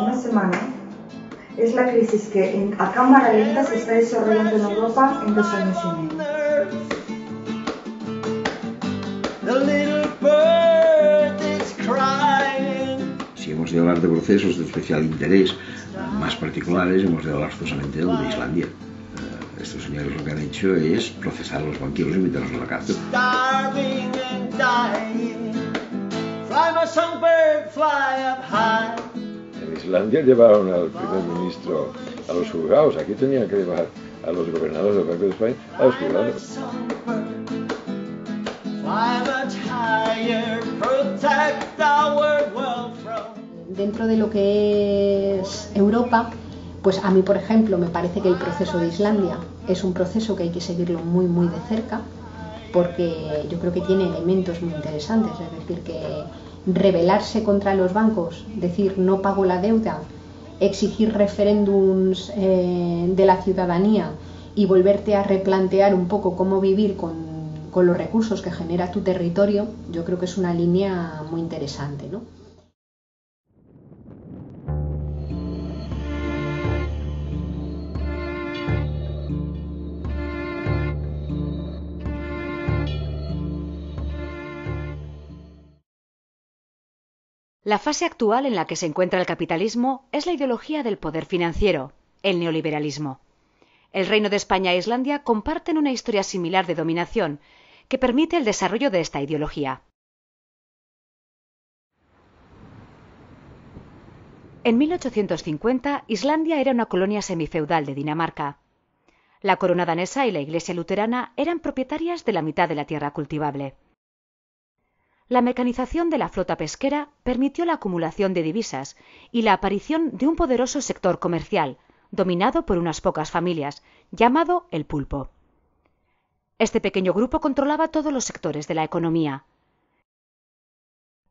una semana es la crisis que a cámara lenta se está desarrollando en Europa en 2 años y medio. Si hemos de hablar de procesos de especial interés más particulares, hemos de hablar justamente del de Islandia. Estos señores lo que han hecho es procesar a los banqueros y meterlos en la cárcel. En Islandia llevaron al primer ministro a los juzgados, aquí tenían que llevar a los gobernadores del Banco de España a los juzgados. Dentro de lo que es Europa, pues a mí, por ejemplo, me parece que el proceso de Islandia es un proceso que hay que seguirlo muy, muy de cerca, porque yo creo que tiene elementos muy interesantes, es decir, que rebelarse contra los bancos, decir no pago la deuda, exigir referéndums de la ciudadanía y volverte a replantear un poco cómo vivir con los recursos que genera tu territorio, yo creo que es una línea muy interesante, ¿no? La fase actual en la que se encuentra el capitalismo es la ideología del poder financiero, el neoliberalismo. El Reino de España e Islandia comparten una historia similar de dominación que permite el desarrollo de esta ideología. En 1850, Islandia era una colonia semifeudal de Dinamarca. La corona danesa y la Iglesia luterana eran propietarias de la mitad de la tierra cultivable. La mecanización de la flota pesquera permitió la acumulación de divisas y la aparición de un poderoso sector comercial, dominado por unas pocas familias, llamado el pulpo. Este pequeño grupo controlaba todos los sectores de la economía.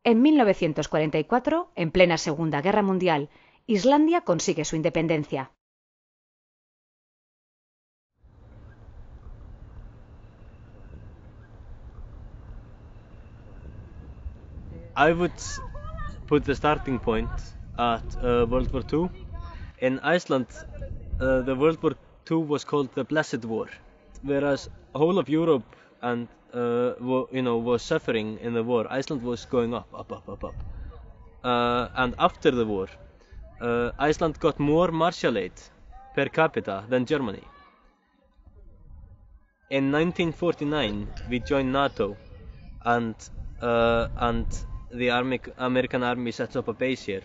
En 1944, en plena Segunda Guerra Mundial, Islandia consigue su independencia. I would put the starting point at World War II. In Iceland, the World War II was called the Blessed War, whereas whole of Europe and was suffering in the war. Iceland was going up. And after the war, Iceland got more Marshall aid per capita than Germany. In 1949, we joined NATO, and the American Army sets up a base here.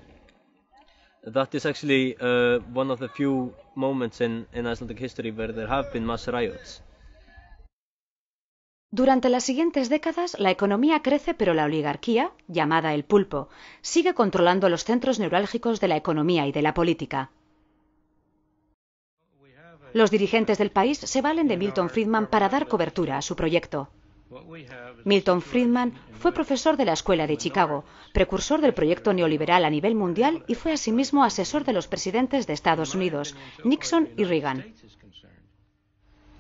That is actually one of the few moments in Icelandic history where there have been mass riots. Durante las siguientes décadas, la economía crece, pero la oligarquía, llamada el pulpo, sigue controlando los centros neurálgicos de la economía y de la política. Los dirigentes del país se valen de Milton Friedman para dar cobertura a su proyecto. Milton Friedman fue profesor de la Escuela de Chicago, precursor del proyecto neoliberal a nivel mundial y fue asimismo asesor de los presidentes de Estados Unidos, Nixon y Reagan.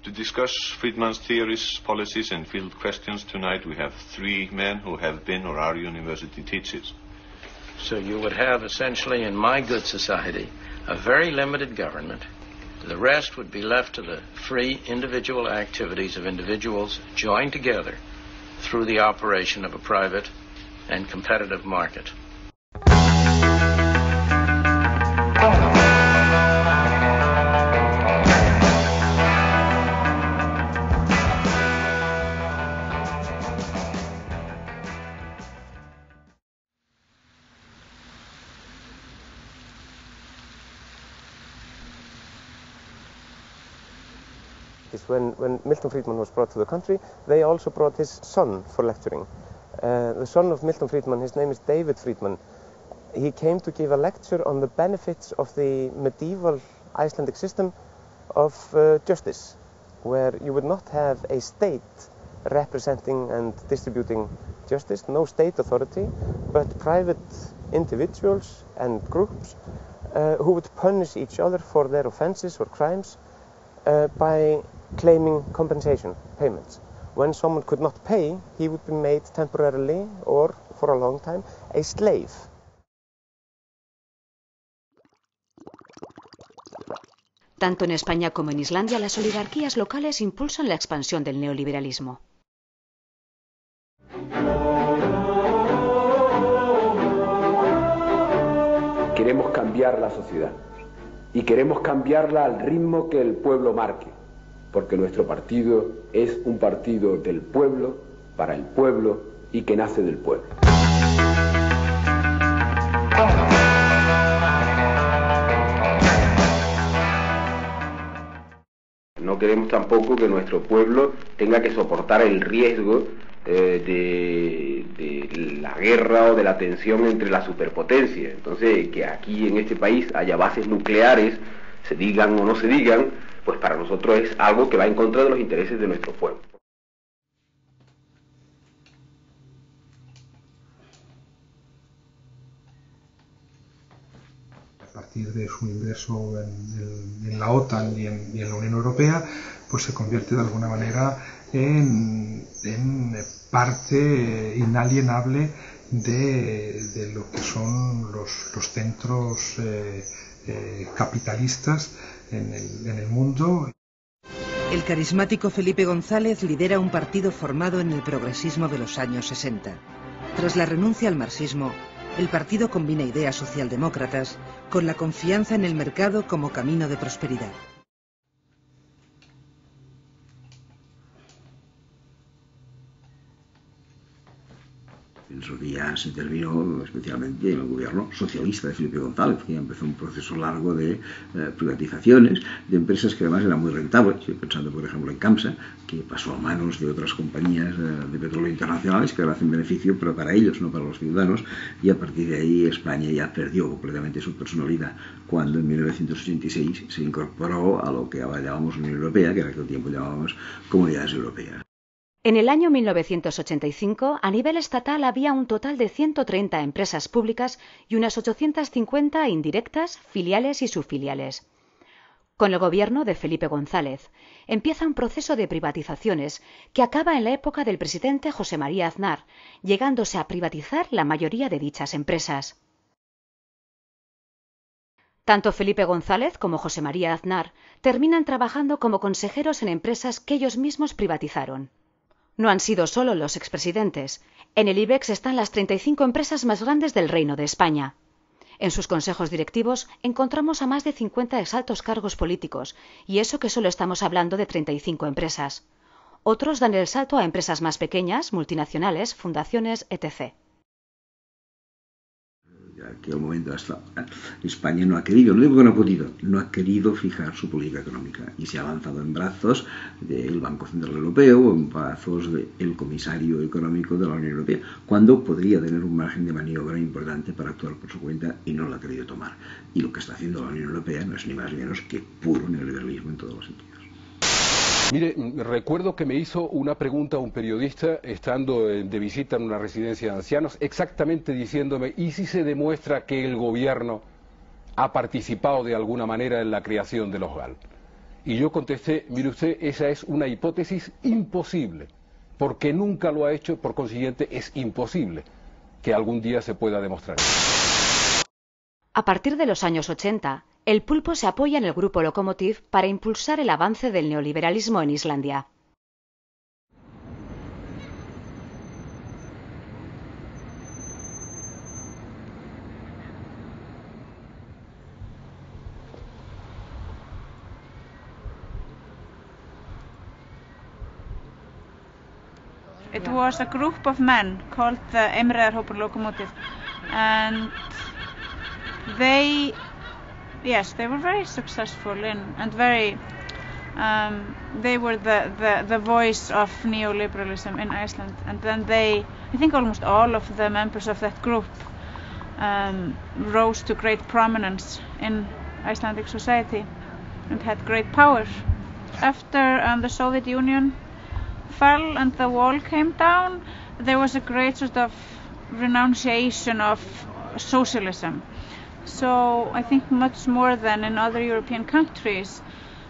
To discuss Friedman's theories, policies and field questions tonight we have 3 men who have been or are university teachers. So you would have essentially in my good society a very limited government. The rest would be left to the free individual activities of individuals joined together through the operation of a private and competitive market. When Milton Friedman was brought to the country, they also brought his son for lecturing. The son of Milton Friedman, his name is David Friedman. He came to give a lecture on the benefits of the medieval Icelandic system of justice, where you would not have a state representing and distributing justice, no state authority, but private individuals and groups who would punish each other for their offenses or crimes by claiming compensation payments. When someone could not pay, he would be made temporarily or for a long time a slave. Tanto en España como en Islandia, las oligarquías locales impulsan la expansión del neoliberalismo. Queremos cambiar la sociedad y queremos cambiarla al ritmo que el pueblo marque, porque nuestro partido es un partido del pueblo, para el pueblo y que nace del pueblo. No queremos tampoco que nuestro pueblo tenga que soportar el riesgo de la guerra o de la tensión entre las superpotencias. Entonces, que aquí en este país haya bases nucleares, se digan o no se digan, pues para nosotros es algo que va en contra de los intereses de nuestro pueblo. A partir de su ingreso en la OTAN y en la Unión Europea, pues se convierte de alguna manera en parte inalienable de lo que son los centros capitalistas en el mundo. El carismático Felipe González lidera un partido formado en el progresismo de los años 60. Tras la renuncia al marxismo, el partido combina ideas socialdemócratas con la confianza en el mercado como camino de prosperidad. Pienso que ya se terminó especialmente en el gobierno socialista de Felipe González, que ya empezó un proceso largo de privatizaciones de empresas que además eran muy rentables. Estoy pensando, por ejemplo, en Camsa, que pasó a manos de otras compañías de petróleo internacionales que ahora hacen beneficio, pero para ellos, no para los ciudadanos, y a partir de ahí España ya perdió completamente su personalidad cuando en 1986 se incorporó a lo que ahora llamamos Unión Europea, que en aquel tiempo llamábamos Comunidades Europeas. En el año 1985, a nivel estatal había un total de 130 empresas públicas y unas 850 indirectas, filiales y subfiliales. Con el gobierno de Felipe González empieza un proceso de privatizaciones que acaba en la época del presidente José María Aznar, llegándose a privatizar la mayoría de dichas empresas. Tanto Felipe González como José María Aznar terminan trabajando como consejeros en empresas que ellos mismos privatizaron. No han sido solo los expresidentes. En el IBEX están las 35 empresas más grandes del Reino de España. En sus consejos directivos encontramos a más de 50 exaltos cargos políticos, y eso que solo estamos hablando de 35 empresas. Otros dan el salto a empresas más pequeñas, multinacionales, fundaciones, etc. Que al momento hasta España no ha querido, no digo que no ha podido, no ha querido fijar su política económica y se ha lanzado en brazos del Banco Central Europeo o en brazos del comisario económico de la Unión Europea, cuando podría tener un margen de maniobra importante para actuar por su cuenta y no lo ha querido tomar. Y lo que está haciendo la Unión Europea no es ni más ni menos que puro neoliberalismo en todos los sentidos. Mire, recuerdo que me hizo una pregunta un periodista estando de visita en una residencia de ancianos, exactamente diciéndome, ¿y si se demuestra que el gobierno ha participado de alguna manera en la creación de los GAL? Y yo contesté, mire usted, esa es una hipótesis imposible, porque nunca lo ha hecho, por consiguiente es imposible que algún día se pueda demostrar. A partir de los años 80, el Pulpo se apoya en el grupo Lokomotiv para impulsar el avance del neoliberalismo en Islandia. It was a group of men called the Imreðarhópur Lokomotiv, and they were very successful and very they were the voice of neoliberalism in Iceland, and then I think almost all of the members of that group rose to great prominence in Icelandic society and had great power. After the Soviet Union fell and the wall came down, there was a great sort of renunciation of socialism. So I think much more than in other European countries.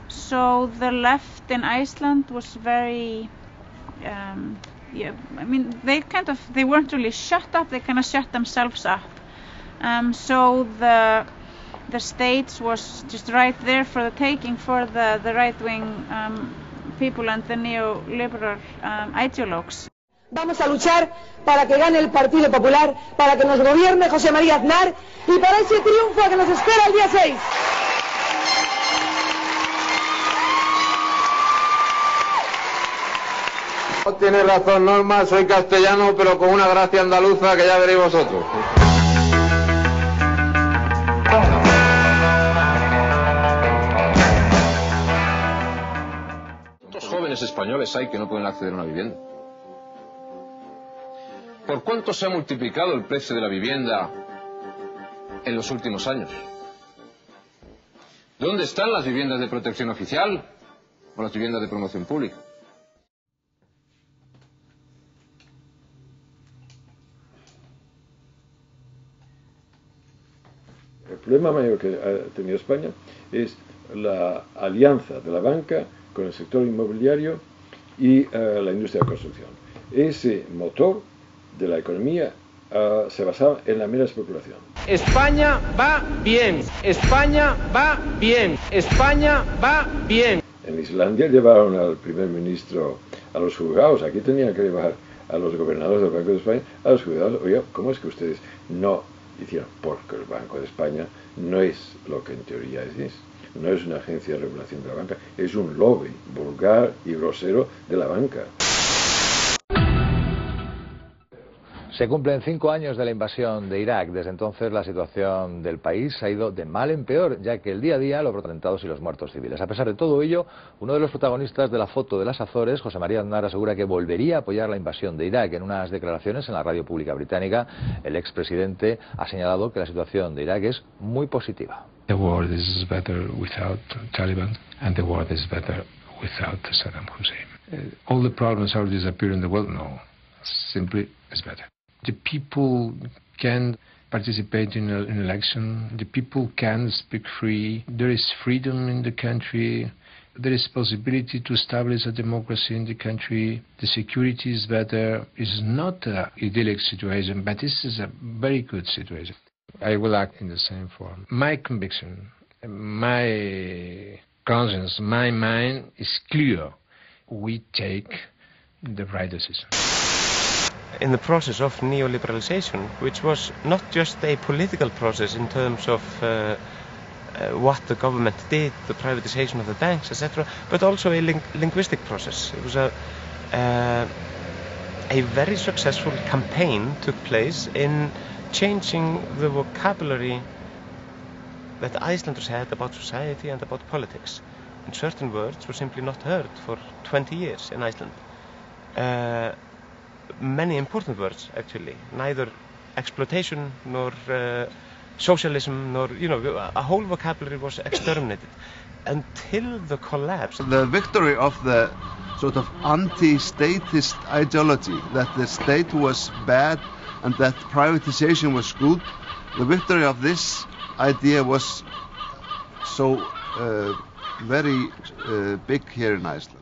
So the left in Iceland was very, they weren't really shut up. They kind of shut themselves up. So the the States was just right there for the taking for the right-wing people and the neoliberal ideologues. Vamos a luchar para que gane el Partido Popular, para que nos gobierne José María Aznar y para ese triunfo que nos espera el día 6. No tiene razón, Norma, soy castellano, pero con una gracia andaluza que ya veréis vosotros. ¿Cuántos jóvenes españoles hay que no pueden acceder a una vivienda? ¿Por cuánto se ha multiplicado el precio de la vivienda en los últimos años? ¿Dónde están las viviendas de protección oficial o las viviendas de promoción pública? El problema mayor que ha tenido España es la alianza de la banca con el sector inmobiliario y la industria de la construcción. Ese motor de la economía se basaba en la mera especulación. España va bien, España va bien, España va bien. En Islandia llevaron al primer ministro a los juzgados, aquí tenían que llevar a los gobernadores del Banco de España a los juzgados. Oye, ¿cómo es que ustedes no hicieron? Porque el Banco de España no es lo que en teoría es. No es una agencia de regulación de la banca, es un lobby vulgar y grosero de la banca. Se cumplen 5 años de la invasión de Irak. Desde entonces la situación del país ha ido de mal en peor, ya que el día a día los atentados y los muertos civiles. A pesar de todo ello, uno de los protagonistas de la foto de las Azores, José María Aznar, asegura que volvería a apoyar la invasión de Irak. En unas declaraciones en la radio pública británica, el expresidente ha señalado que la situación de Irak es muy positiva. The world is better without Taliban, and the world is better without Saddam Hussein. All the problems are disappearing in the world? No, simply it's better. The people can participate in an election, the people can speak free, there is freedom in the country, there is possibility to establish a democracy in the country, the security is better. It's not an idyllic situation, but this is a very good situation. I will act in the same form. My conviction, my conscience, my mind is clear. We take the right decision. In the process of neoliberalization, which was not just a political process in terms of what the government did, the privatization of the banks, etc., but also a linguistic process. It was a very successful campaign took place in changing the vocabulary that Icelanders had about society and about politics. And certain words were simply not heard for 20 years in Iceland. Many important words, actually. Neither exploitation nor socialism, nor, a whole vocabulary was exterminated until the collapse. The victory of the sort of anti-statist ideology, that the state was bad and that privatization was good, the victory of this idea was so very big here in Iceland.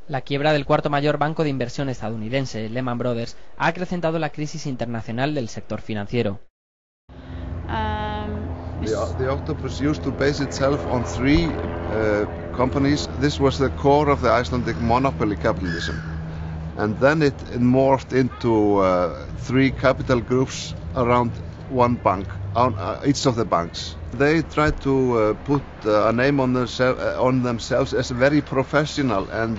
La quiebra del cuarto mayor banco de inversión estadounidense, Lehman Brothers, ha acrecentado la crisis internacional del sector financiero. The octopus used to base itself on 3 companies. This was the core of the Icelandic monopoly capitalism. And then it morphed into 3 capital groups around one bank, each of the banks. They tried to put a name on themselves as a very professional and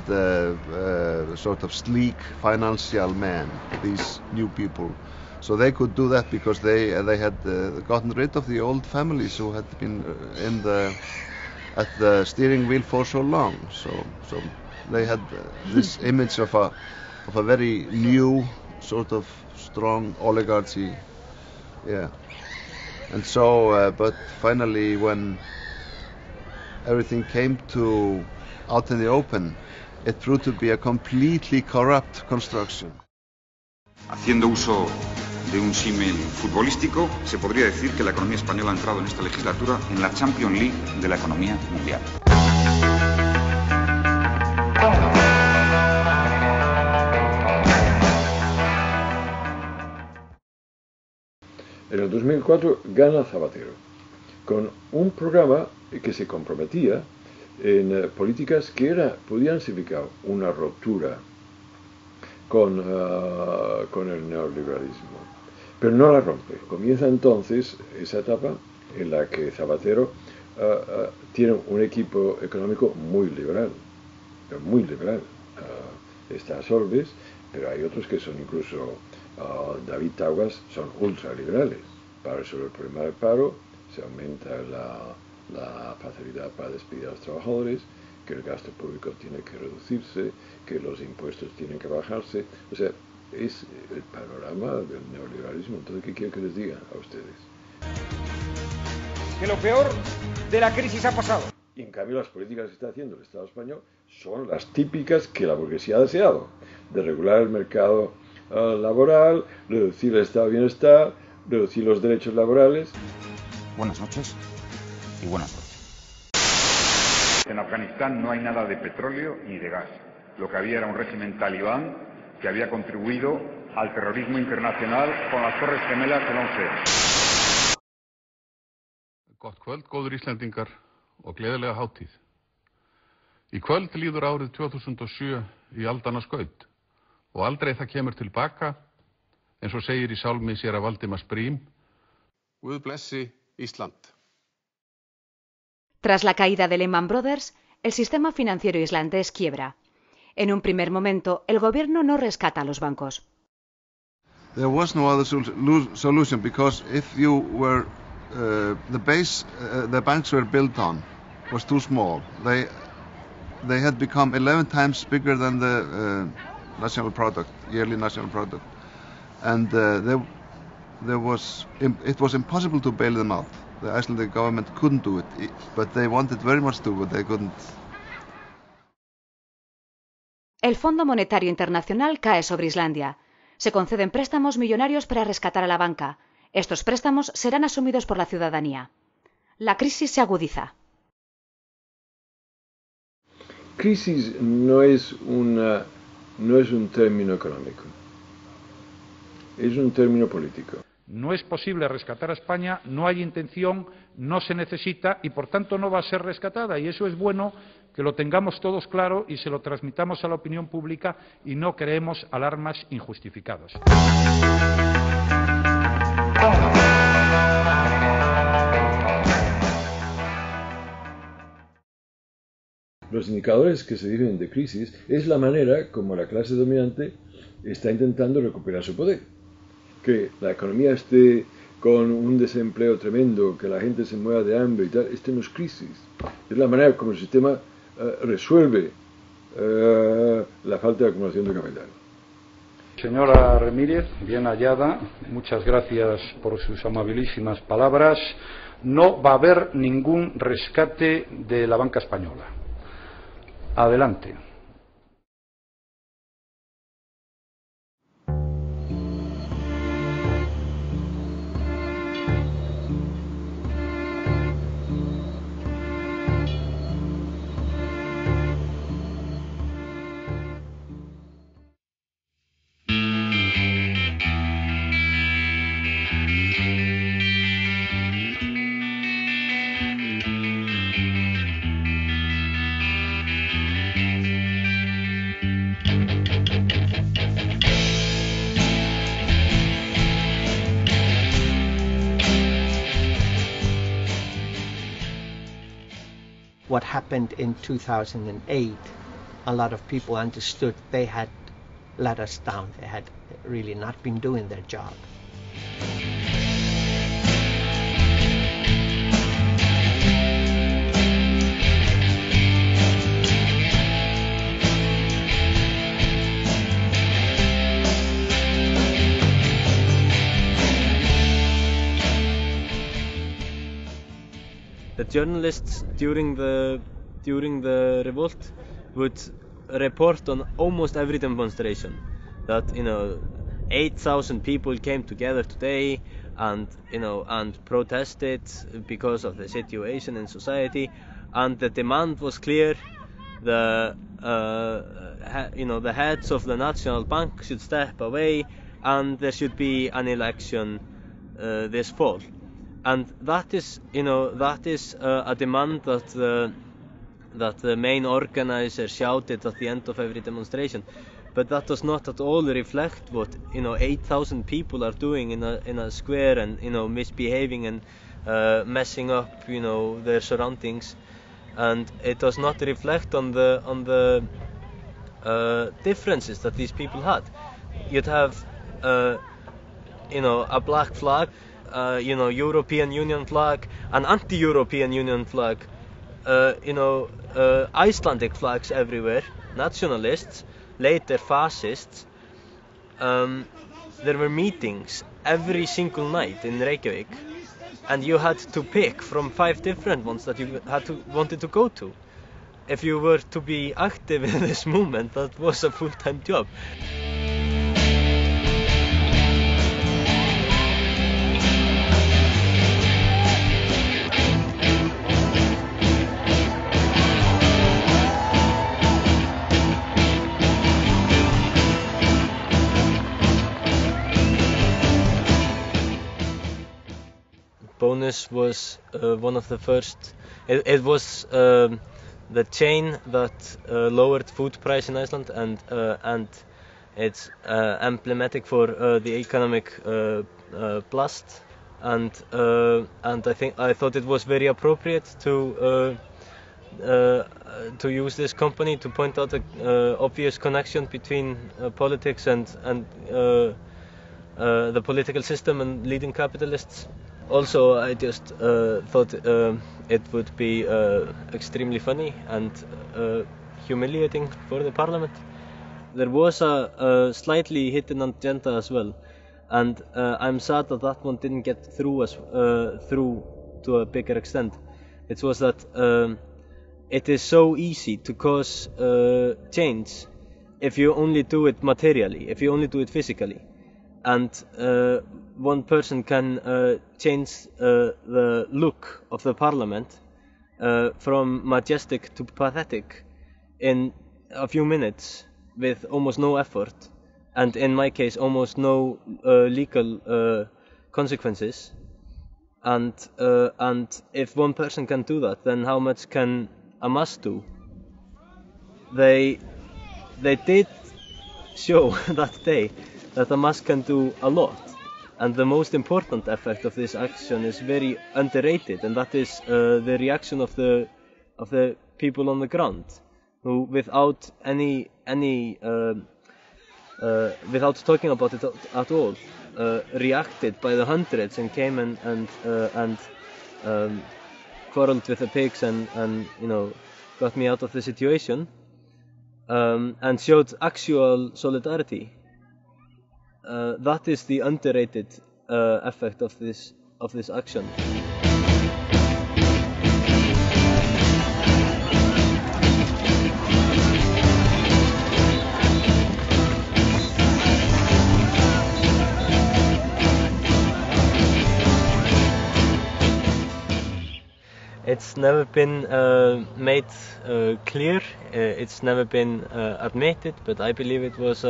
sort of sleek financial men, these new people. So they could do that because they had gotten rid of the old families who had been at the steering wheel for so long. So they had this image of a very new sort of strong oligarchy. Yeah. And so, but finally, when everything came out in the open, it proved to be a completely corrupt construction. Haciendo uso de un símil futbolístico, se podría decir que la economía española ha entrado en esta legislatura en la Champions League de la economía mundial. En el 2004 gana Zapatero, con un programa que se comprometía en políticas que podían significar una ruptura con el neoliberalismo, pero no la rompe. Comienza entonces esa etapa en la que Zapatero tiene un equipo económico muy liberal. Está Solbes, pero hay otros que son incluso David Taguas, son ultraliberales. Para resolver el problema del paro se aumenta la facilidad para despedir a los trabajadores, que el gasto público tiene que reducirse, que los impuestos tienen que bajarse. O sea, es el panorama del neoliberalismo. Entonces, ¿qué quiero que les diga a ustedes? Que lo peor de la crisis ha pasado. Y en cambio las políticas que está haciendo el Estado español son las típicas que la burguesía ha deseado, de regular el mercado laboral, reducir el estado de bienestar, reducir los derechos laborales. Buenas noches y buenas noches. En Afganistán no hay nada de petróleo ni de gas. Lo que había era un régimen talibán que había contribuido al terrorismo internacional con las Torres Gemelas del 11. Gott kvöld, góður Íslendingar og gleðilega hátíð. Í kvöld líður árið 2007 í aldanna skaut og aldrei það kemur tilbaka, eins og segir í sálmi séra Valdimars Brím. Guð blessi Ísland. Tras la caída de Lehman Brothers, el sistema financiero islandés quiebra. En un primer momento, el gobierno no rescata a los bancos. There was no other solution because if you were the base the banks were built on was too small. They had become 11 times bigger than the national product, yearly national product, and it was impossible to bail them out. The Icelandic government couldn't do it, but they wanted very much to, but they couldn't. El Fondo Monetario Internacional cae sobre Islandia. Se conceden préstamos millonarios para rescatar a la banca. Estos préstamos serán asumidos por la ciudadanía. La crisis se agudiza. Crisis no es un término económico, es un término político. No es posible rescatar a España, no hay intención, no se necesita y por tanto no va a ser rescatada. Y eso es bueno que lo tengamos todos claro y se lo transmitamos a la opinión pública y no creemos alarmas injustificadas. Los indicadores que se dicen de crisis es la manera como la clase dominante está intentando recuperar su poder. Que la economía esté con un desempleo tremendo, que la gente se mueva de hambre y tal, esto no es crisis. Es la manera como el sistema resuelve la falta de acumulación de capital. Señora Ramírez, bien hallada, muchas gracias por sus amabilísimas palabras. No va a haber ningún rescate de la banca española. Adelante. What happened in 2008, a lot of people understood they had let us down. They had really not been doing their job. The journalists during the revolt would report on almost every demonstration that 8,000 people came together today and protested because of the situation in society, and the demand was clear. The heads of the National Bank should step away, and there should be an election this fall. And that is a demand that the main organizer shouted at the end of every demonstration. But that does not at all reflect what 8,000 people are doing in a square and misbehaving and messing up their surroundings, and it does not reflect on the differences that these people had. You'd have a black flag, European Union flag, an anti-European Union flag, Icelandic flags everywhere, nationalists, later fascists. There were meetings every single night in Reykjavik, and you had to pick from 5 different ones that you wanted to go to. If you were to be active in this movement, that was a full-time job. Bónus was one of the first. It was the chain that lowered food price in Iceland, and it's emblematic for the economic blast. And I thought it was very appropriate to use this company to point out the obvious connection between politics and the political system and leading capitalists. Also, I just thought it would be extremely funny and humiliating for the parliament. There was a slightly hidden agenda as well, and I'm sad that that one didn't get through to a bigger extent. It was that it is so easy to cause change if you only do it materially, if you only do it physically. And one person can change the look of the parliament from majestic to pathetic in a few minutes with almost no effort, and in my case almost no legal consequences. And if one person can do that, then how much can a mass do? They did show that day that a mass can do a lot, and the most important effect of this action is very underrated, and that is the reaction of the people on the ground, who without without talking about it at all, reacted by the hundreds and came and quarreled with the pigs and got me out of the situation, and showed actual solidarity. That is the underrated effect of this action. It's never been made clear. It's never been admitted, but I believe it was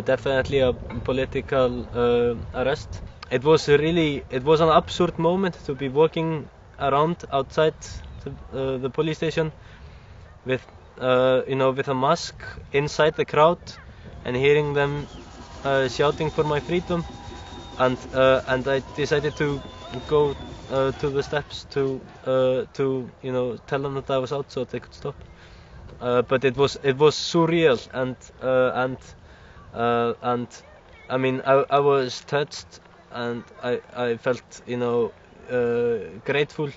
definitely a political arrest. It was an absurd moment to be walking around outside the police station with a mask inside the crowd and hearing them shouting for my freedom, and I decided to go to the steps to tell them that I was out so they could stop. But it was surreal, and I mean I was touched, and I felt grateful,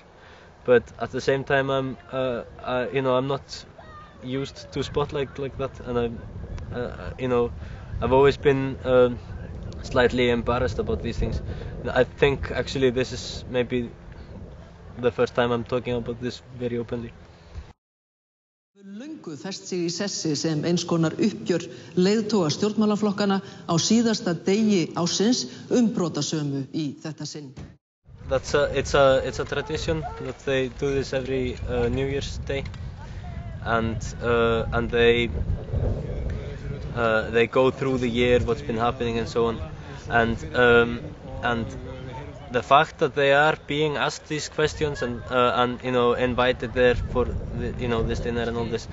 but at the same time I'm not used to spotlight like that, and I've always been slightly embarrassed about these things. I think actually this is maybe the first time I'm talking about this very openly. Löngu fest sig í sessi sem eins konar uppgjör leiðtoga stjórnmálaflokkana á síðasta degi ársins brotasömu í þetta sinn. It's a tradition that they do this every New Year's Day, and they go through the year, what's been happening and so on, and the fact that they are being asked these questions and invited there for this dinner and all this,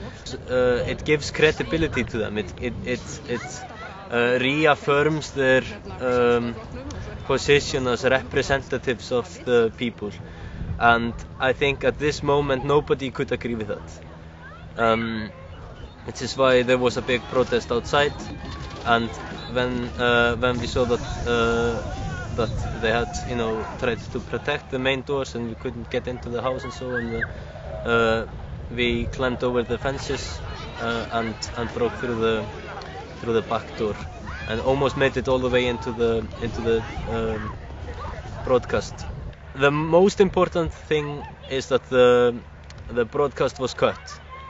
it gives credibility to them. It reaffirms their position as representatives of the people, and I think at this moment nobody could agree with that. Which is why there was a big protest outside, and when we saw that they had tried to protect the main doors and we couldn't get into the house and so on, we climbed over the fences and broke through the back door and almost made it all the way into the broadcast. The most important thing is that the broadcast was cut.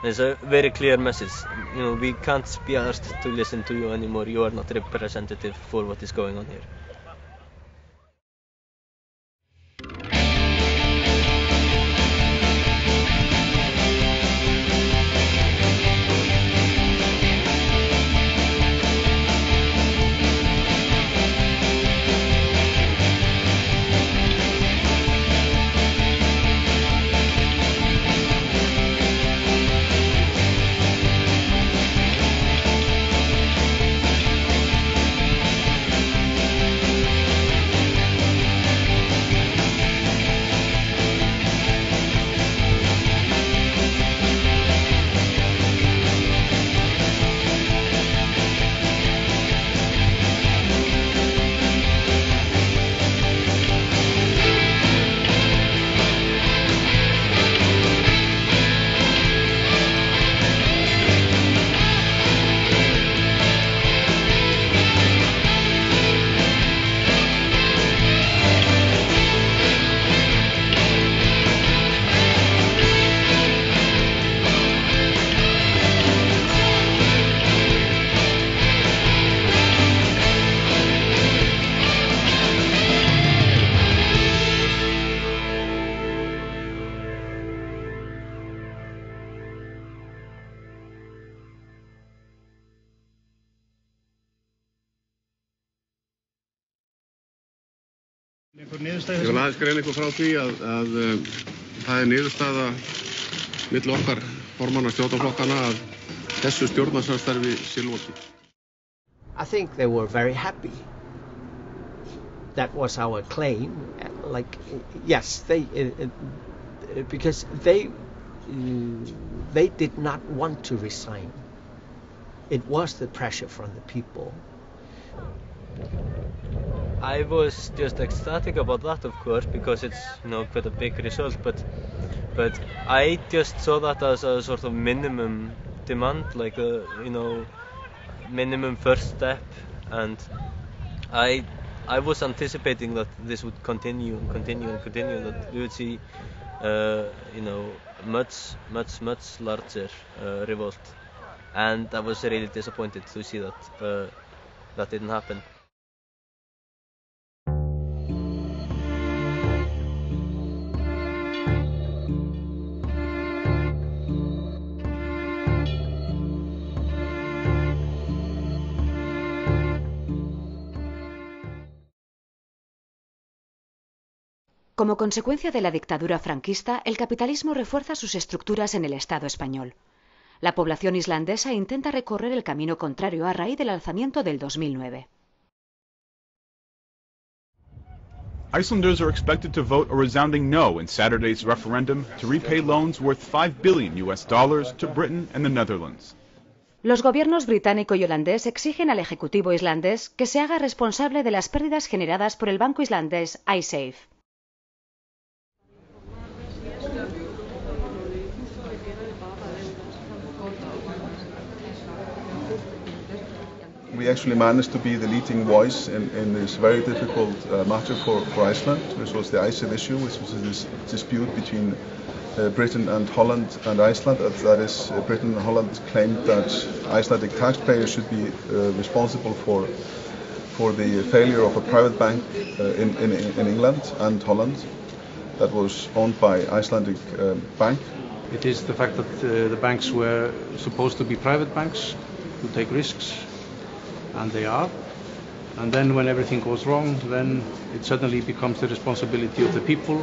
There's a very clear message. We can't be asked to listen to you anymore. You are not representative for what is going on here. Ég vil aðeins greina ykkur frá því að það niðurstaða milli okkar formanna stjórnarflokkana að þessu stjórnarsamstarfi sé lokið. I think they were very happy. That was our claim. Yes, because they did not want to resign. It was the pressure from the people. I was just ecstatic about that, of course, because it's quite a big result. But I just saw that as a sort of minimum demand, like a minimum first step, and I was anticipating that this would continue and continue and continue. That we would see, much larger revolt, and I was really disappointed to see that that didn't happen. Como consecuencia de la dictadura franquista, el capitalismo refuerza sus estructuras en el Estado español. La población islandesa intenta recorrer el camino contrario a raíz del alzamiento del 2009. Icelanders are expected to vote a resounding no in Saturday's referendum to repay loans worth $5 billion to Britain and the Netherlands. Los gobiernos británico y holandés exigen al Ejecutivo islandés que se haga responsable de las pérdidas generadas por el banco islandés Icesave. We actually managed to be the leading voice in this very difficult matter for Iceland, which was the Icesave issue, which was a dispute between Britain and Holland and Iceland. That is, Britain and Holland claimed that Icelandic taxpayers should be responsible for the failure of a private bank in England and Holland that was owned by Icelandic bank. It is the fact that the banks were supposed to be private banks who take risks, and they are. And then when everything goes wrong, then it suddenly becomes the responsibility of the people.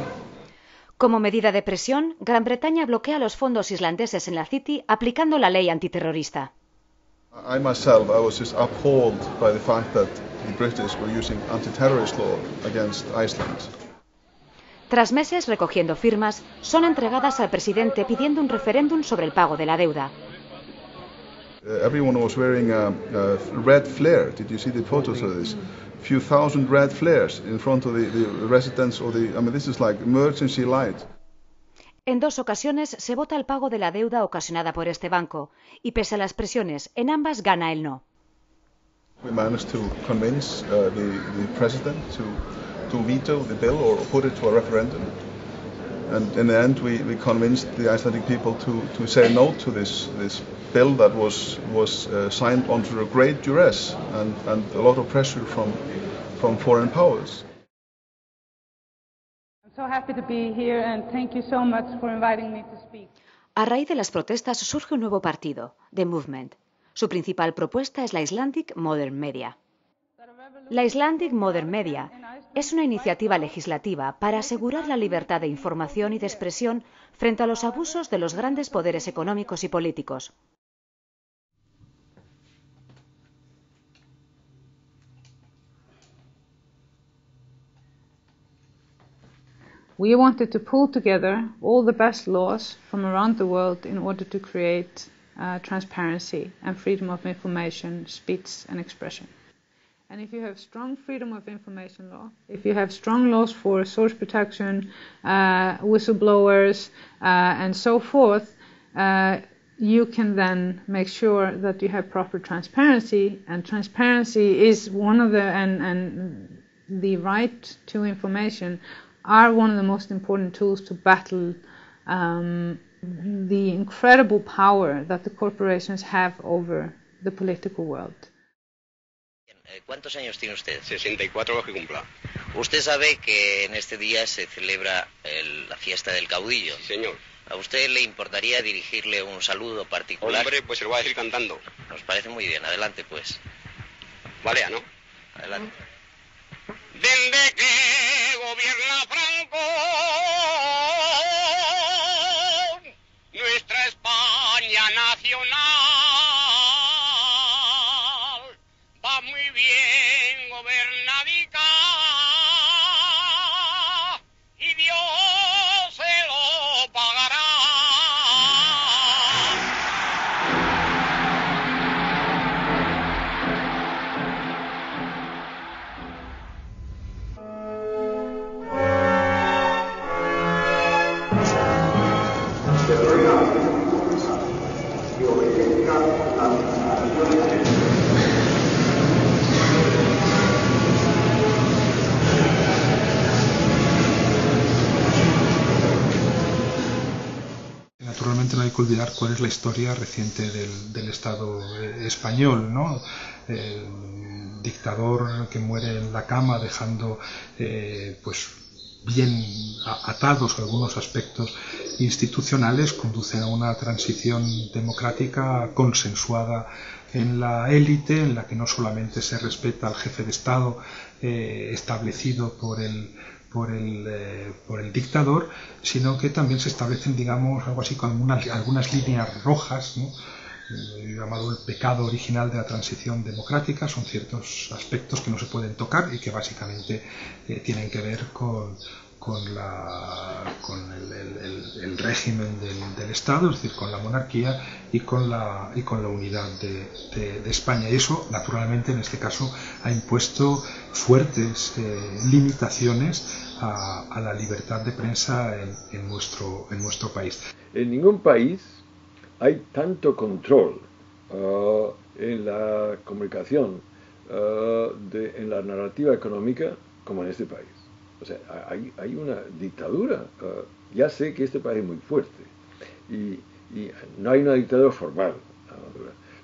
Como medida de presión, Gran Bretaña bloquea los fondos islandeses en la City aplicando la ley antiterrorista. I myself, I was just appalled by the fact that the British were using anti-terrorist law against Iceland. Tras meses recogiendo firmas, son entregadas al presidente pidiendo un referéndum sobre el pago de la deuda. Everyone was wearing a red flare. Did you see the photos of this? Few thousand red flares in front of the residence of the. I mean, this is like emergency light. En 2 ocasiones se vota el pago de la deuda ocasionada por este banco, y pese a las presiones, en ambas gana el no. We managed to convince the president to veto the bill or put it to a referendum. And in the end, we convinced the Icelandic people to say no to this bill that was signed under a great duress and a lot of pressure from foreign powers. I'm so happy to be here and thank you so much for inviting me to speak. A raíz de las protestas surge un nuevo partido, The Movement. Su principal propuesta es la Icelandic Modern Media. La Icelandic Modern Media es una iniciativa legislativa para asegurar la libertad de información y de expresión frente a los abusos de los grandes poderes económicos y políticos. We wanted to pull together all the best laws from around the world in order to create transparency and freedom of information, speech and expression. And if you have strong freedom of information law, if you have strong laws for source protection, whistleblowers, and so forth, you can then make sure that you have proper transparency. And transparency is one of the, and the right to information are one of the most important tools to battle the incredible power that the corporations have over the political world. ¿Cuántos años tiene usted? 64 los que cumpla. Usted sabe que en este día se celebra la fiesta del caudillo. Sí, señor. ¿A usted le importaría dirigirle un saludo particular? Hombre, pues se lo voy a decir cantando. Nos parece muy bien. Adelante, pues. Vale, ¿no? Adelante. Desde que gobierna Franco, nuestra España nacional va muy bien gobernadica y Dios se lo pagará. Naturalmente no hay que olvidar cuál es la historia reciente del Estado español, ¿no? El dictador que muere en la cama dejando pues bien atados algunos aspectos institucionales, conducen a una transición democrática consensuada en la élite, en la que no solamente se respeta al jefe de Estado establecido por el dictador, sino que también se establecen, digamos, algo así como algunas líneas rojas, ¿no? Llamado el pecado original de la transición democrática. Son ciertos aspectos que no se pueden tocar y que básicamente tienen que ver con el régimen del Estado, es decir, con la monarquía y con la unidad de España. Y eso, naturalmente, en este caso, ha impuesto fuertes limitaciones a la libertad de prensa en nuestro país. En ningún país hay tanto control en la comunicación, en la narrativa económica, como en este país. O sea, hay una dictadura Ya sé que esto parece muy fuerte y no hay una dictadura formal,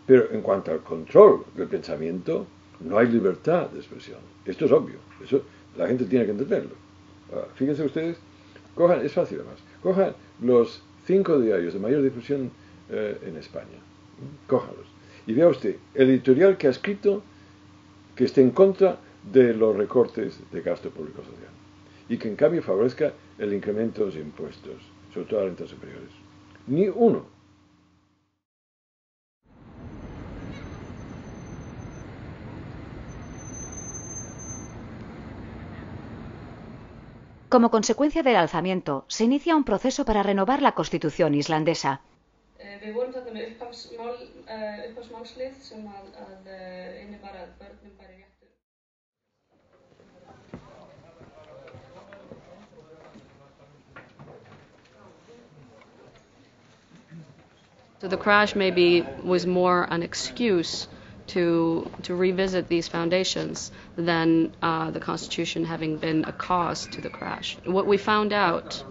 pero en cuanto al control del pensamiento, no hay libertad de expresión. Esto es obvio, eso la gente tiene que entenderlo. Fíjense ustedes, es fácil además, cojan los 5 diarios de mayor difusión en España, cójanlos, y vea usted el editorial que ha escrito que esté en contra de los recortes de gasto público social y que en cambio favorezca el incremento de los impuestos, sobre todo a rentas superiores. Ni uno. Como consecuencia del alzamiento, se inicia un proceso para renovar la Constitución islandesa. Við vorum þarna með upphafsmálslið sem að innibar að börnum bæri réttur. So the crash maybe was more an excuse to revisit these foundations than the Constitution having been a cause to the crash. What we found out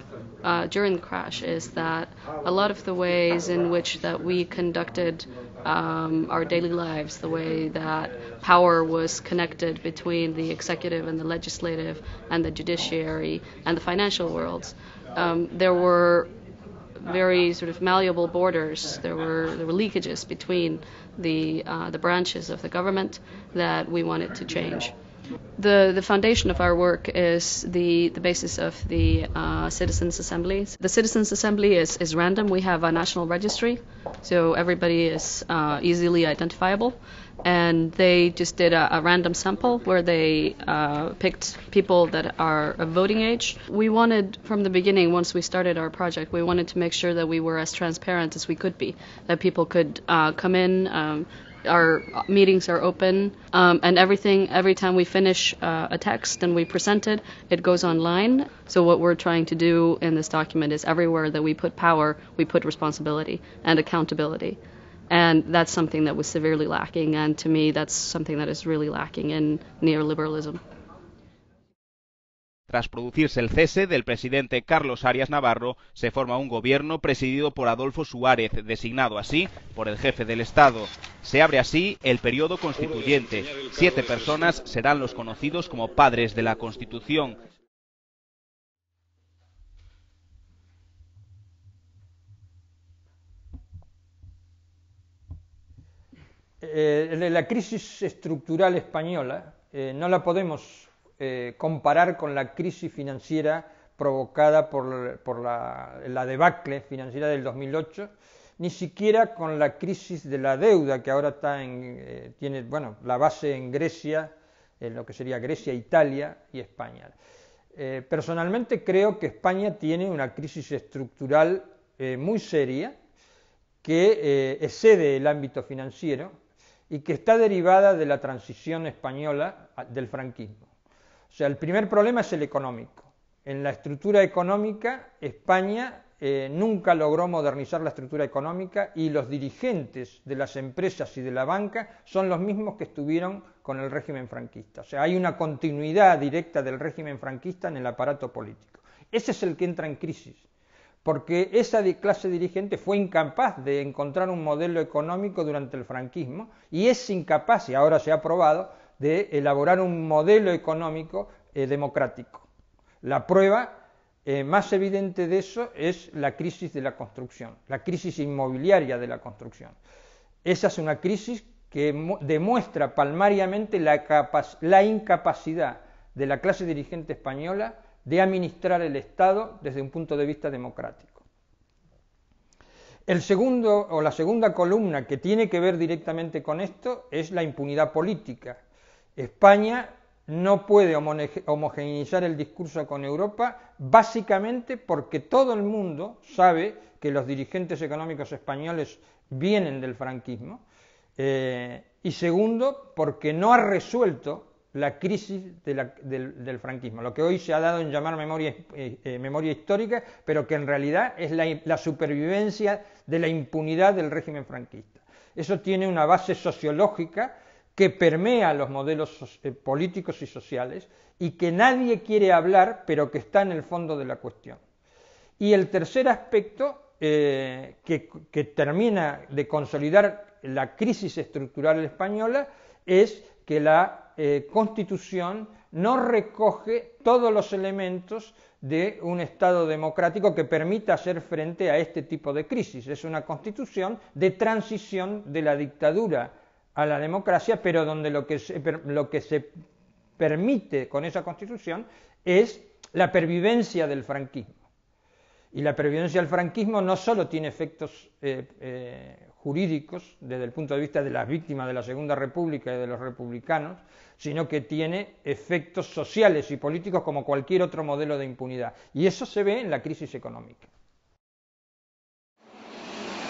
during the crash is that a lot of the ways in which that we conducted our daily lives, the way that power was connected between the executive and the legislative and the judiciary and the financial worlds, there were very sort of malleable borders. There were leakages between the branches of the government that we wanted to change. The foundation of our work is the basis of the Citizens' Assembly. The Citizens' Assembly is random. We have a national registry, so everybody is easily identifiable. And they just did a random sample where they picked people that are of voting age. We wanted, from the beginning, once we started our project, we wanted to make sure that we were as transparent as we could be, that people could come in. Our meetings are open, and every time we finish a text and we present it, it goes online. So what we're trying to do in this document is everywhere that we put power, we put responsibility and accountability. And that's something that was severely lacking, and to me that's something that is really lacking in neoliberalism. Tras producirse el cese del presidente Carlos Arias Navarro, se forma un gobierno presidido por Adolfo Suárez, designado así por el jefe del Estado. Se abre así el periodo constituyente. 7 personas serán los conocidos como padres de la Constitución. La crisis estructural española no la podemos comparar con la crisis financiera provocada por la debacle financiera del 2008, ni siquiera con la crisis de la deuda que ahora tiene la base en Grecia, en lo que sería Grecia, Italia y España. Personalmente creo que España tiene una crisis estructural muy seria que excede el ámbito financiero y que está derivada de la transición española del franquismo. O sea, el primer problema es el económico. En la estructura económica, España nunca logró modernizar la estructura económica y los dirigentes de las empresas y de la banca son los mismos que estuvieron con el régimen franquista. O sea, hay una continuidad directa del régimen franquista en el aparato político. Ese es el que entra en crisis, porque esa clase dirigente fue incapaz de encontrar un modelo económico durante el franquismo y es incapaz, y ahora se ha probado, de elaborar un modelo económico democrático. La prueba más evidente de eso es la crisis de la construcción, la crisis inmobiliaria de la construcción. Esa es una crisis que demuestra palmariamente la incapacidad de la clase dirigente española de administrar el Estado desde un punto de vista democrático. La segunda columna que tiene que ver directamente con esto es la impunidad política. España no puede homogeneizar el discurso con Europa, básicamente porque todo el mundo sabe que los dirigentes económicos españoles vienen del franquismo, y segundo, porque no ha resuelto la crisis del franquismo, lo que hoy se ha dado en llamar memoria histórica, pero que en realidad es la supervivencia de la impunidad del régimen franquista. Eso tiene una base sociológica que permea los modelos políticos y sociales y que nadie quiere hablar, pero que está en el fondo de la cuestión. Y el tercer aspecto que termina de consolidar la crisis estructural española es que la Constitución no recoge todos los elementos de un Estado democrático que permita hacer frente a este tipo de crisis. Es una Constitución de transición de la dictadura a la democracia, pero donde lo que se permite con esa Constitución es la pervivencia del franquismo. Y la pervivencia del franquismo no solo tiene efectos jurídicos desde el punto de vista de las víctimas de la Segunda República y de los republicanos, sino que tiene efectos sociales y políticos como cualquier otro modelo de impunidad. Y eso se ve en la crisis económica.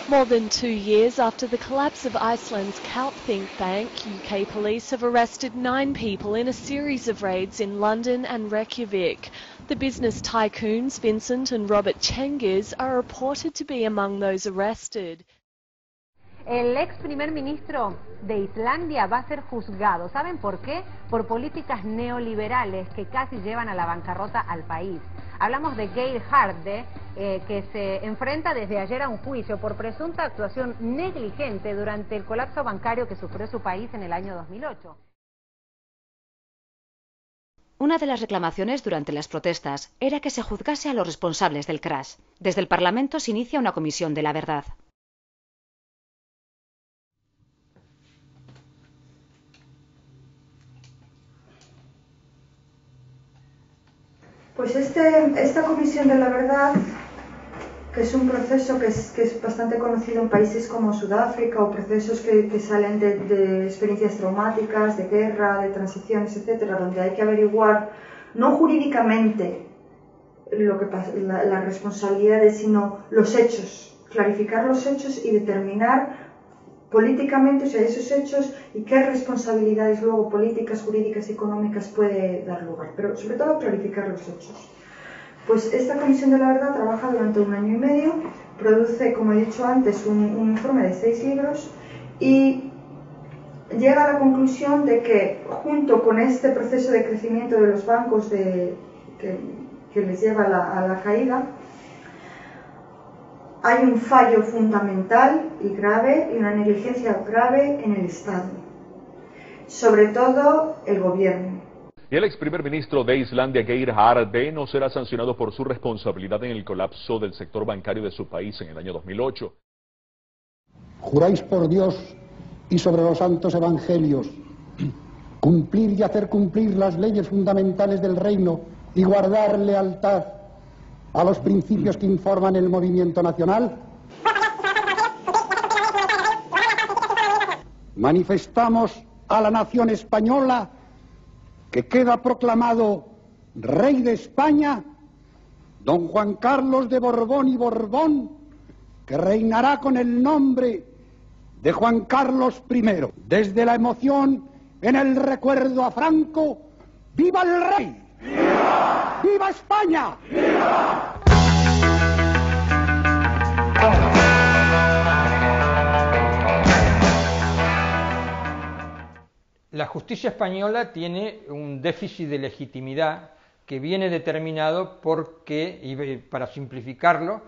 More than 2 years after the collapse of Iceland's Kalt think tank, UK police have arrested 9 people in a series of raids in London and Reykjavik. The business tycoons Vincent and Robert Cengiz are reported to be among those arrested. El ex primer ministro de Islandia va a ser juzgado. ¿Saben por qué? Por políticas neoliberales que casi llevan a la bancarrota al país. Hablamos de Geir Haarde, que se enfrenta desde ayer a un juicio por presunta actuación negligente durante el colapso bancario que sufrió su país en el año 2008. Una de las reclamaciones durante las protestas era que se juzgase a los responsables del crash. Desde el Parlamento se inicia una comisión de la verdad. Pues esta Comisión de la Verdad, que es un proceso que es bastante conocido en países como Sudáfrica, o procesos que salen de experiencias traumáticas, de guerra, de transiciones, etcétera, donde hay que averiguar, no jurídicamente lo que pasa, las responsabilidades, sino los hechos, clarificar los hechos y determinar políticamente, o sea, esos hechos y qué responsabilidades luego políticas, jurídicas y económicas puede dar lugar, pero sobre todo clarificar los hechos. Pues esta Comisión de la Verdad trabaja durante 1 año y medio, produce, como he dicho antes, un informe de 6 libros y llega a la conclusión de que junto con este proceso de crecimiento de los bancos que les lleva a la caída, hay un fallo fundamental y grave y una negligencia grave en el Estado, sobre todo el gobierno. Y el ex primer ministro de Islandia, Geir Haarde, no será sancionado por su responsabilidad en el colapso del sector bancario de su país en el año 2008. Juráis por Dios y sobre los santos evangelios cumplir y hacer cumplir las leyes fundamentales del reino y guardar lealtad a los principios que informan el movimiento nacional. Manifestamos a la nación española que queda proclamado rey de España don Juan Carlos de Borbón y Borbón, que reinará con el nombre de Juan Carlos I. Desde la emoción en el recuerdo a Franco, ¡viva el rey! ¡Viva! ¡Viva España! ¡Viva! La justicia española tiene un déficit de legitimidad que viene determinado porque, y para simplificarlo,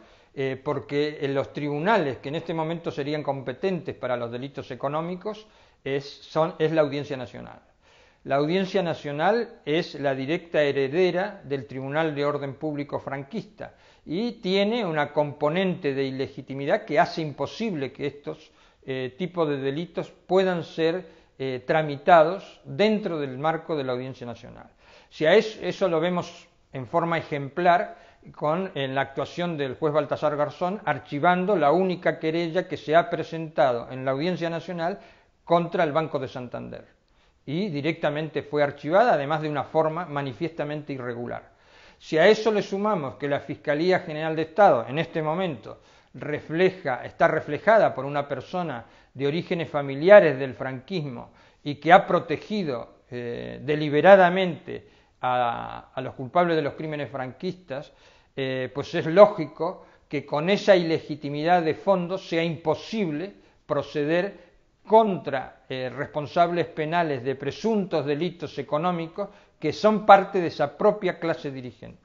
porque en los tribunales que en este momento serían competentes para los delitos económicos es la Audiencia Nacional. La Audiencia Nacional es la directa heredera del Tribunal de Orden Público franquista y tiene una componente de ilegitimidad que hace imposible que estos tipos de delitos puedan ser tramitados dentro del marco de la Audiencia Nacional. Si a eso lo vemos en forma ejemplar en la actuación del juez Baltasar Garzón, archivando la única querella que se ha presentado en la Audiencia Nacional contra el Banco de Santander. Y directamente fue archivada, además de una forma manifiestamente irregular. Si a eso le sumamos que la Fiscalía General de Estado en este momento está reflejada por una persona de orígenes familiares del franquismo y que ha protegido deliberadamente a los culpables de los crímenes franquistas, pues es lógico que con esa ilegitimidad de fondo sea imposible proceder contra responsables penales de presuntos delitos económicos que son parte de esa propia clase dirigente.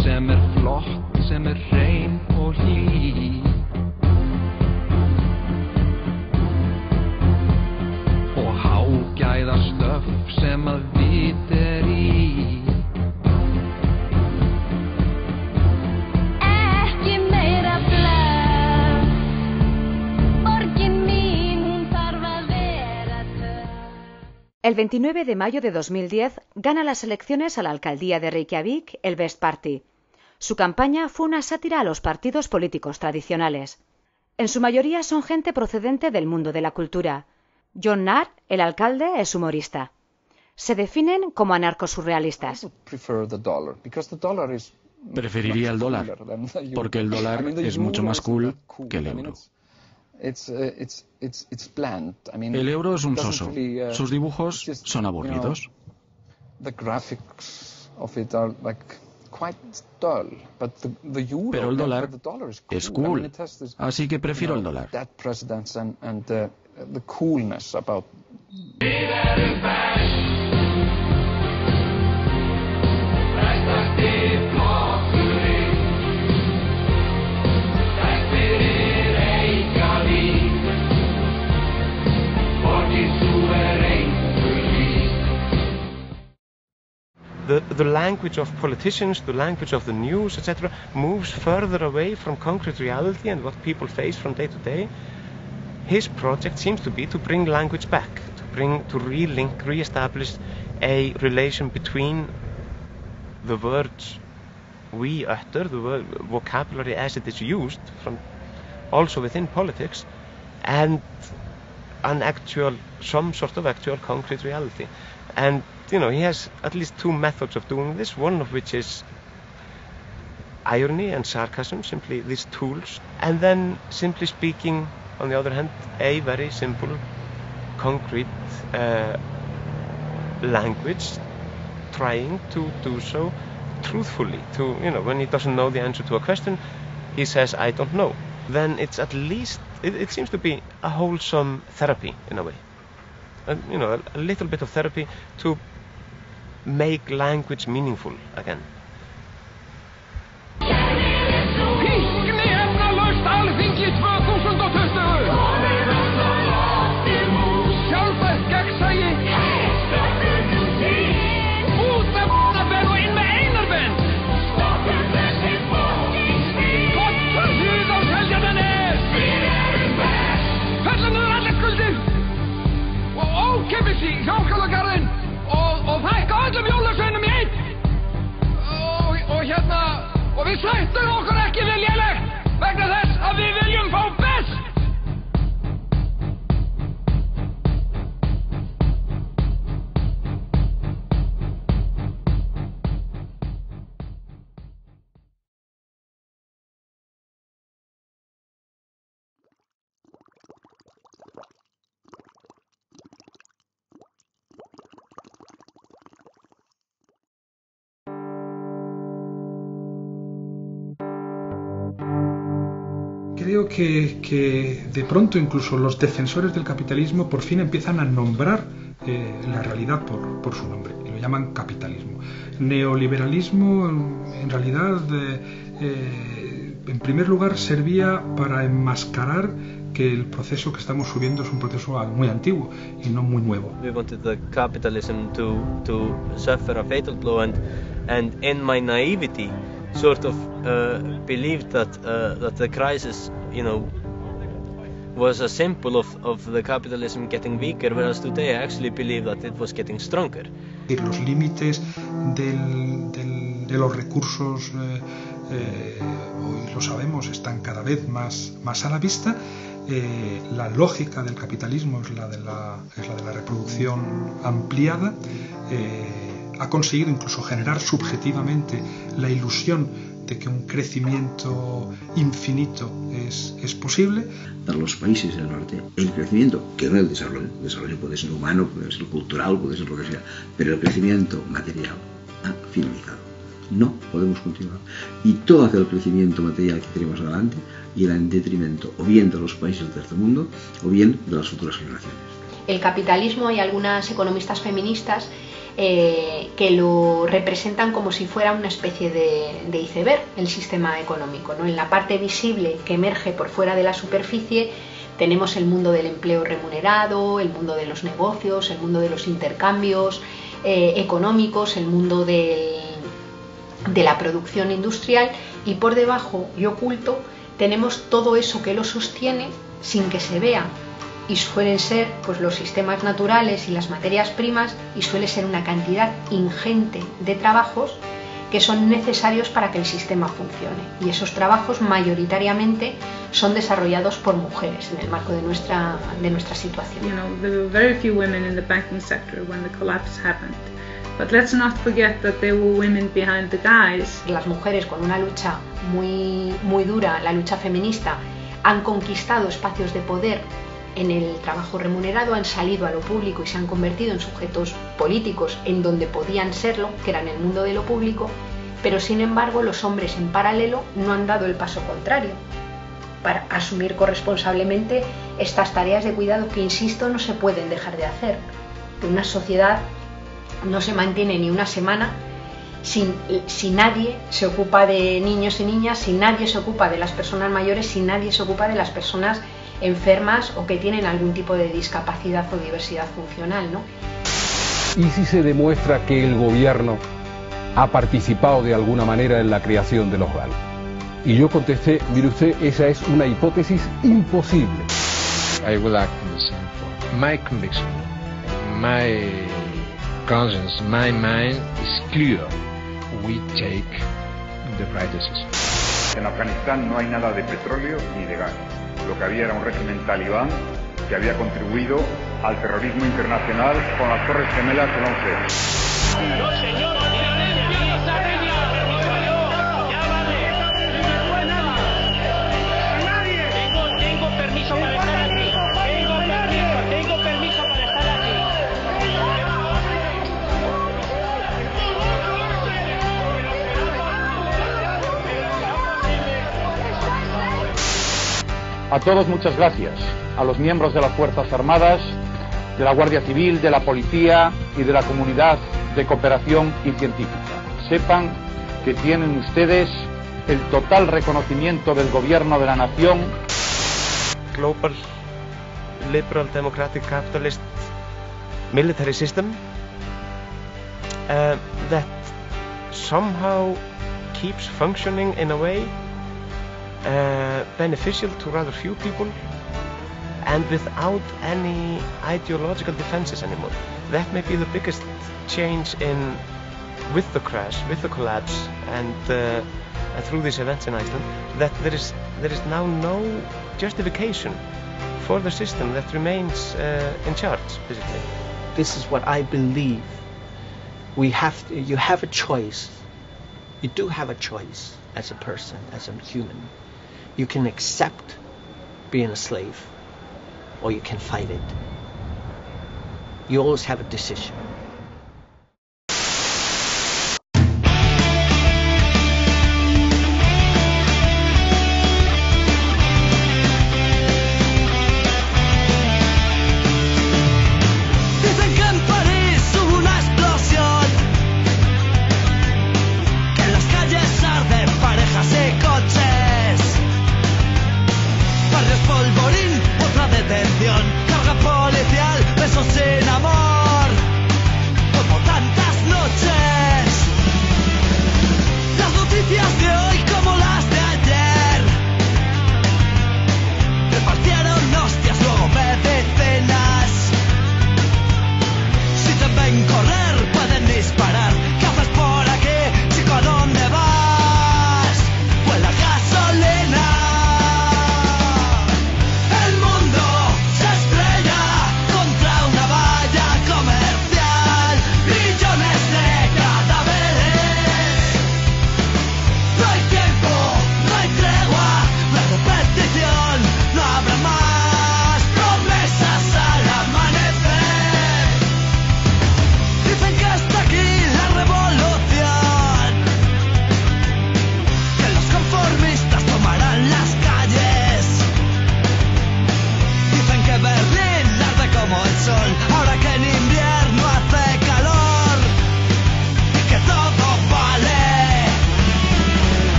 sem flott, sem hrein og hlý. Og hágæða stöf sem vit í. Ekki meira blöð, borgin mín, hún þarf vera töf. El 29 de mayo de 2010 gana las elecciones a la alcaldía de Reykjavik el Best Party. Su campaña fue una sátira a los partidos políticos tradicionales. En su mayoría son gente procedente del mundo de la cultura. Jon Nahr, el alcalde, es humorista. Se definen como anarcosurrealistas. Preferiría el dólar, porque el dólar es mucho más cool que el euro. El euro es un soso. Sus dibujos son aburridos. Pero el dólar es cool, así que prefiero el dólar. The language of politicians, the language of the news, etc., moves further away from concrete reality and what people face from day to day. His project seems to be to bring language back, to relink, re-establish a relation between the words we utter, the word vocabulary as it is used, from also within politics, and some sort of actual concrete reality. And he has at least two methods of doing this, one of which is irony and sarcasm, simply these tools, and then, simply speaking, on the other hand, a very simple, concrete language, trying to do so truthfully. When he doesn't know the answer to a question, he says, "I don't know." Then it's at least, it seems to be a wholesome therapy in a way. A little bit of therapy to make language meaningful again. Fíkniefnalaust Alþingi 2020. Sjálfbært gegnsæi. Út með b***abenn og inn með einarbenn. Gott að hugarseljadan Fella niður allar skuldir. Og ókeypis í Hljómskálagarðinn. Og fækka öllum jólasveinum í einn. Og við sættum okkur ekki við lélegt vegna þess að við viljum fá best. Creo que de pronto incluso los defensores del capitalismo por fin empiezan a nombrar la realidad por su nombre, y lo llaman capitalismo. Neoliberalismo en realidad en primer lugar servía para enmascarar que el proceso que estamos subiendo es un proceso muy antiguo y no muy nuevo. We wanted the capitalism to suffer a fatal blow, and in my naivety sort of believed that the crisis, was a symbol of the capitalism getting weaker, whereas today I actually believe that it was getting stronger. Los límites de los recursos, hoy lo sabemos, están cada vez más a la vista. La lógica del capitalismo es la de la reproducción ampliada. Ha conseguido incluso generar subjetivamente la ilusión de que un crecimiento infinito es posible. Para los países del norte, el crecimiento, que no es el desarrollo puede ser humano, puede ser cultural, puede ser lo que sea, pero el crecimiento material ha finalizado. No podemos continuar. Y todo aquel crecimiento material que tenemos adelante irá en detrimento o bien de los países del tercer mundo o bien de las futuras generaciones. El capitalismo y algunas economistas feministas que lo representan como si fuera una especie de iceberg, el sistema económico, ¿no? En la parte visible que emerge por fuera de la superficie tenemos el mundo del empleo remunerado, el mundo de los negocios, el mundo de los intercambios económicos, el mundo de la producción industrial, y por debajo y oculto tenemos todo eso que lo sostiene sin que se vea, y suelen ser pues los sistemas naturales y las materias primas, y suele ser una cantidad ingente de trabajos que son necesarios para que el sistema funcione, y esos trabajos mayoritariamente son desarrollados por mujeres en el marco de nuestra situación. You know, there were very few women in the banking sector when the collapse happened. But let's not forget that there were women behind the guys. Las mujeres, con una lucha muy dura, la lucha feminista, han conquistado espacios de poder en el trabajo remunerado, han salido a lo público y se han convertido en sujetos políticos en donde podían serlo, que era en el mundo de lo público, pero sin embargo los hombres en paralelo no han dado el paso contrario para asumir corresponsablemente estas tareas de cuidado que, insisto, no se pueden dejar de hacer. Una sociedad no se mantiene ni una semana si nadie se ocupa de niños y niñas, si nadie se ocupa de las personas mayores, si nadie se ocupa de las personas enfermas o que tienen algún tipo de discapacidad o diversidad funcional, ¿no? ¿Y si se demuestra que el gobierno ha participado de alguna manera en la creación de los GAL? Y yo contesté, mire usted, esa es una hipótesis imposible. I will act in the same form. My conviction, my conscience, my mind is clear. We take the right decision. En Afganistán no hay nada de petróleo ni de gas. Lo que había era un régimen talibán que había contribuido al terrorismo internacional con las Torres Gemelas del 11. A todos muchas gracias, a los miembros de las Fuerzas Armadas, de la Guardia Civil, de la Policía y de la comunidad de cooperación y científica. Sepan que tienen ustedes el total reconocimiento del Gobierno de la Nación. Global, liberal, democratic, capitalist military system that somehow keeps functioning in a way beneficial to rather few people and without any ideological defenses anymore. That may be the biggest change with the crash, with the collapse, and through these events in Iceland, that there is now no justification for the system that remains in charge, basically. This is what I believe. You have a choice. You do have a choice as a person, as a human. You can accept being a slave, or you can fight it. You always have a decision. Dicen que en París hubo una explosión, que en las calles arden parejas y coches. Barrios polvorín, otra detención.